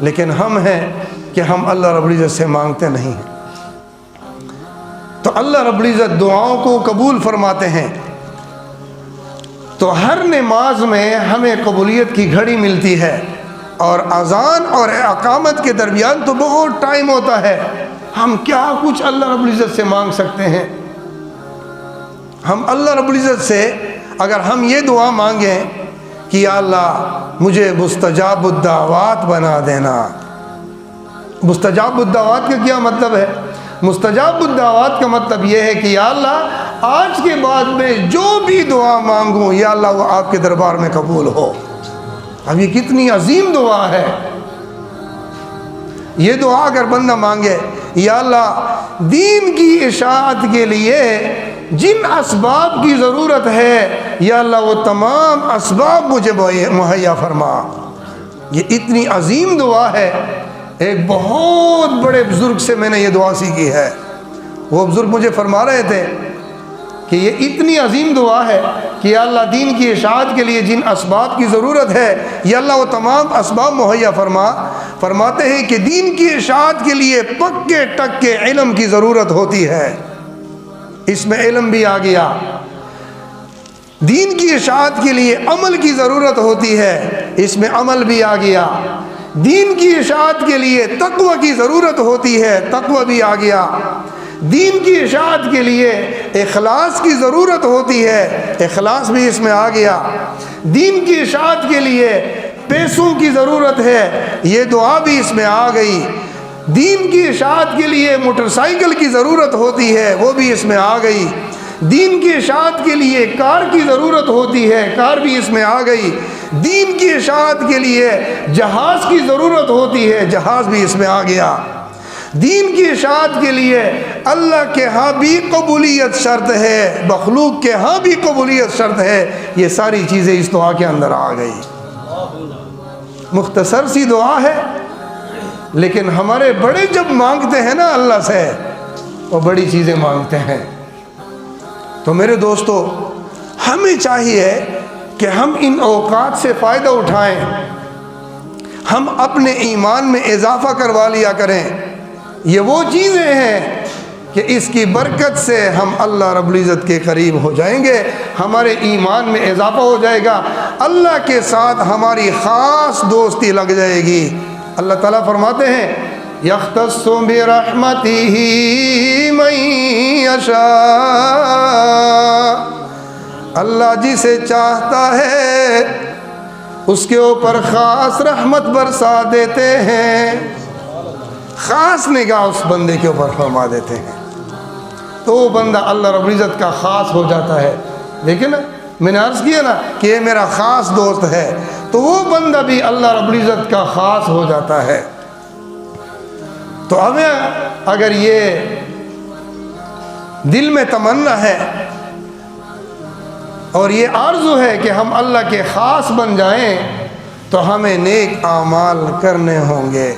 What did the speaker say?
لیکن ہم ہیں کہ ہم اللہ رب العزت سے مانگتے نہیں ہیں۔ تو اللہ رب العزت دعاؤں کو قبول فرماتے ہیں۔ تو ہر نماز میں ہمیں قبولیت کی گھڑی ملتی ہے، اور اذان اور اقامت کے درمیان تو بہت ٹائم ہوتا ہے۔ ہم کیا کچھ اللہ رب العزت سے مانگ سکتے ہیں۔ ہم اللہ رب العزت سے اگر ہم یہ دعا مانگیں کہ یا اللہ مجھے مستجاب الدعوات بنا دینا۔ مستجاب الدعوات کا کیا مطلب ہے؟ مستجاب الدعوات کا مطلب یہ ہے کہ یا اللہ آج کے بعد میں جو بھی دعا مانگوں یا اللہ وہ آپ کے دربار میں قبول ہو۔ اب یہ کتنی عظیم دعا ہے۔ یہ دعا اگر بندہ مانگے یا اللہ دین کی اشاعت کے لیے جن اسباب کی ضرورت ہے یا اللہ وہ تمام اسباب مجھے مہیا فرما۔ یہ اتنی عظیم دعا ہے۔ ایک بہت بڑے بزرگ سے میں نے یہ دعا سیکھی ہے۔ وہ بزرگ مجھے فرما رہے تھے کہ یہ اتنی عظیم دعا ہے کہ یا اللہ دین کی اشاعت کے لیے جن اسباب کی ضرورت ہے یا اللہ وہ تمام اسباب مہیا فرما۔ فرماتے ہیں کہ دین کی اشاعت کے لیے پکے ٹکے علم کی ضرورت ہوتی ہے۔ اس میں علم بھی آ گیا۔ دین کی اشاعت کے لیے عمل کی ضرورت ہوتی ہے، اس میں عمل بھی آ گیا۔ دین کی اشاعت کے لیے تقوی کی ضرورت ہوتی ہے، تقوی بھی آ گیا۔ دین کی اشاعت کے لیے اخلاص کی ضرورت ہوتی ہے، اخلاص بھی اس میں آ گیا۔ دین کی اشاعت کے لیے پیسوں کی ضرورت ہے، یہ دعا بھی اس میں آ گئی۔ دین کی اشاعت کے لیے موٹر سائیکل کی ضرورت ہوتی ہے، وہ بھی اس میں آ گئی۔ دین کی اشاعت کے لیے کار کی ضرورت ہوتی ہے، کار بھی اس میں آ گئی۔ دین کی اشاعت کے لیے جہاز کی ضرورت ہوتی ہے، جہاز بھی اس میں آ گیا۔ دین کی اشاعت کے لیے اللہ کے ہاں بھی قبولیت شرط ہے، مخلوق کے ہاں بھی قبولیت شرط ہے۔ یہ ساری چیزیں اس دعا کے اندر آ گئی۔ مختصر سی دعا ہے، لیکن ہمارے بڑے جب مانگتے ہیں نا اللہ سے، وہ بڑی چیزیں مانگتے ہیں۔ تو میرے دوستو ہمیں چاہیے کہ ہم ان اوقات سے فائدہ اٹھائیں، ہم اپنے ایمان میں اضافہ کروا لیا کریں۔ یہ وہ چیزیں ہیں کہ اس کی برکت سے ہم اللہ رب العزت کے قریب ہو جائیں گے، ہمارے ایمان میں اضافہ ہو جائے گا، اللہ کے ساتھ ہماری خاص دوستی لگ جائے گی۔ اللہ تعالیٰ فرماتے ہیں یختص برحمتہ من یشاء، اللہ جسے چاہتا ہے اس کے اوپر خاص رحمت برسا دیتے ہیں، خاص نگاہ اس بندے کے اوپر فرما دیتے ہیں، تو وہ بندہ اللہ رب العزت کا خاص ہو جاتا ہے۔ دیکھیں نا، میں نے عرض کیا نا کہ یہ میرا خاص دوست ہے، تو وہ بندہ بھی اللہ رب العزت کا خاص ہو جاتا ہے۔ تو ہمیں اگر یہ دل میں تمنا ہے اور یہ آرزو ہے کہ ہم اللہ کے خاص بن جائیں، تو ہمیں نیک اعمال کرنے ہوں گے۔